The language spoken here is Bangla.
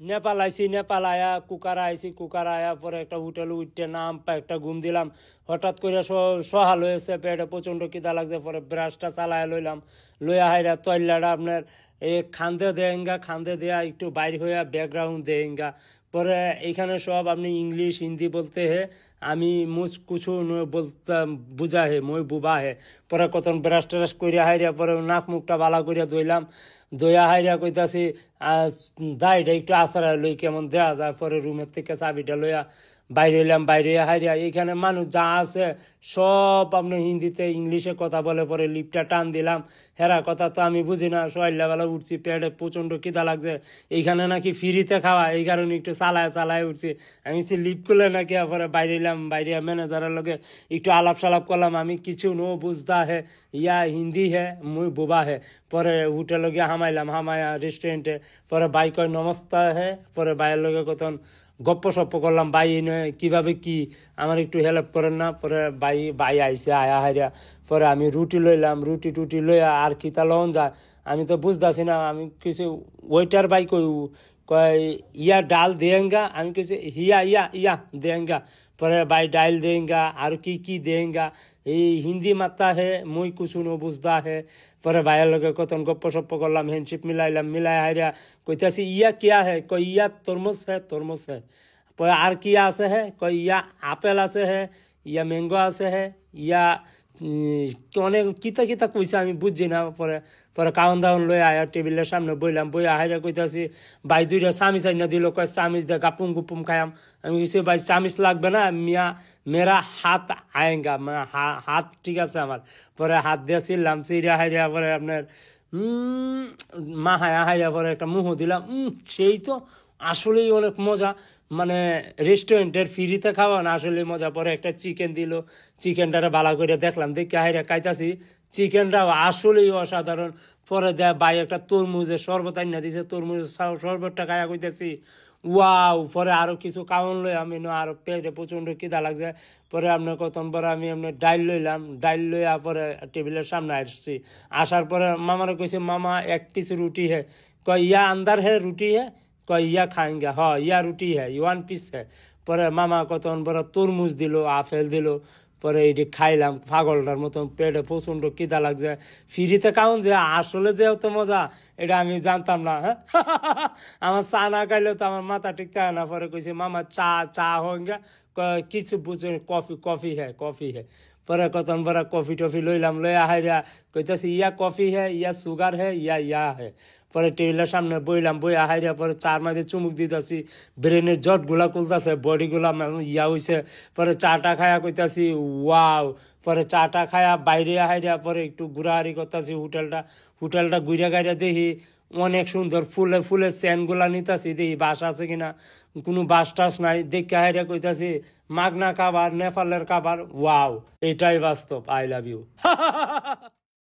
নেপাল আইসি, নেপাল আয়া কুকারা আইসি, কুকারা আয়া পরে একটা হোটেলে উঠতে নাম পা একটা ঘুম দিলাম। হঠাৎ করে সহাল হয়েছে, পেটে প্রচণ্ড খিদা লাগছে। পরে ব্রাশটা চালায় লইলাম, লইয়া হাইরা তৈলাটা আপনার এই খান্দে দেঙ্গা, খান্দে দেয়া একটু বাইর হইয়া ব্যাকগ্রাউন্ড দেঙ্গা। পরে এইখানে সব আপনি ইংলিশ হিন্দি বলতে হে, আমি মুছ কুছু বলতাম বুঝা হে, মই বুবা হে। পরে কতন ব্রাশ ট্রাশ করিয়া হাইরিয়া পরে নাক মুখটা বালা করিয়া ধুইলাম, দইয়া হাইরিয়া কইতাছি দাইটা একটু আসারা লই কেমন দেওয়া যায়। পরে রুমের থেকে চাবিটা লইয়া বাইরে এলাম, বাইরে হাইরিয়া এইখানে মানুষ যা আছে সব আপনি হিন্দিতে ইংলিশে কথা বলে। পরে লিপটা টান দিলাম, হেরা কথা তো আমি বুঝি না। সকালবেলা উঠছি, পেটে প্রচণ্ড খিদা লাগছে, এইখানে নাকি ফ্রিতে খাওয়া, এই কারণে একটু চালায় উঠছি। আমি লিপ করলে নাকি পরে বাইরে এলাম, বাইরে ম্যানেজারের লগে একটু আলাপ সালাপ করলাম। আমি কিছু নো বুঝতা হে, ইয়া হিন্দি হে, মুই বুবা হে। পরে হোটেলে গিয়ে হামাইলাম, হামায়া রেস্টুরেন্টে। পরে বাই কয় নমস্তা হে। পরে বাইয়ের লগে কতন গপ্প সপ্প করলাম, বাই নয় কীভাবে কি আমার একটু হেল্প করেন না। পরে বাই আইসে, আয়া হাইরা। পরে আমি রুটি লইলাম, রুটি টুটি লইয়া আর কিতা লন যায় আমি তো বুঝতেছি না। আমি কিছু ওয়েটার বাই কয় ইয়া ডাল দেঙ্গা, আমি কিছু হিয়া ইয়া ইয়া দেঙ্গা। পরে বাই ডাইল দেঙ্গা, আর কি দেঙ্গা, এই হিন্দি মাত্তা হে, মুই কুছু নো বুঝদা হে। পরে ভাইয়ের লগে কতন গপ্প সপ্প করলাম, হ্যান্ডশিপ মিলাইলাম, মিলাই হাইরা কইতাছি ইয়া কিয়া হে, কই ইয়া তরমুজ হে, তরমুজ হে। পরে আর কি আছে হে, কই ইয়া আপেল আছে হে, ইয়া ম্যাঙ্গো আছে হে, ইয়া অনেক কিতা কিতা কইছে আমি বুঝছি না। পরে কাউন দাউন লই আয়া টেবিলের সামনে বইলাম, বই আহাইরা কইতাছি ভাই দুইটা চামিচ আইনা দিল, কয় চামিচ দে গাপুম গুপুম খায়াম। আমি কিছু ভাই চামিচ লাগবে না, মিয়া মেরা হাত আয়েঙ্গা, হাত ঠিক আছে আমার। পরে হাত দিয়ে ছিললাম, চিরা হাইরা পরে আপনার মা হাইরা পরে একটা মুহ দিলাম, সেই তো আসলেই অনেক মজা। মানে রেস্টুরেন্টের ফ্রিতে খাওয়া না, আসলে মজা। পরে একটা চিকেন দিল, চিকেনটারে ভালো করে দেখলাম, দেখে হাইরা খাইতাছি, চিকেনটাও আসলেই অসাধারণ। পরে দেয় ভাই একটা তরমুজের শরবত আইনা দিছে, তরমুজের শরবতটা খাইয়া কইতেছি ওয়াও। পরে আরো কিছু কাউন লই আমি আরো পেটে প্রচন্ড খিদা লাগছে। পরে আপনার কতন পরে আমি আপনার ডাইল লইলাম, ডাইল লইয়া পরে টেবিলের সামনে আসছি। আসার পরে মামারা কইছে মামা এক পিস রুটি হে, কয় ইয়া আন্দার হে রুটি হে, কয় ইয়া খাएंगे, হ ইয়া রুটি হে, ওয়ান পিস হে। পরে মামা কতন পরে তরমুজ দিল, আপেল দিল। পরে এটি খাইলাম পাগলটার মতন, পেটে প্রচন্ড খিদা লাগছে। ফ্রিতে খাউন যে আসলে যে অত মজা এটা আমি জানতাম না। হ্যাঁ আমার চা না খাইলেও তো আমার মাথা ঠিক থাকে না। পরে কইছে মামা চা হোঙ্গা, কিছু বুঝে কফি হে। পরে কতন পরে কফি টফি লইলাম, লইয়া হাইরা কইতাছি ইয়া কফি হে, ইয়া সুগার হে, ইয়া হে। পরে টেবিলের সামনে বইলাম, বইয়া হাইরা পরে চার মাঝে চুমুক দিতেছি, ব্রেনের জটগুলা খুলতেছে, বডিগুলা ইয়া হইছে। পরে চাটা খায়া কইতাছি ওয়াও। পরে চাটা খায়া বাইরে হাইরা পরে একটু ঘুরাহারি করতেছি হোটেলটা ঘুরে গাইরা দেখি অনেক সুন্দর, ফুলে চেনগুলা নিতাছি, দেখি বাস আছে কিনা, কোনো বাস টাস নাই। দেখে হাইরা কইতাছি মাগনা খাবার, নেপালের খাবার, ওয়াও, এটাই বাস্তব। I love you.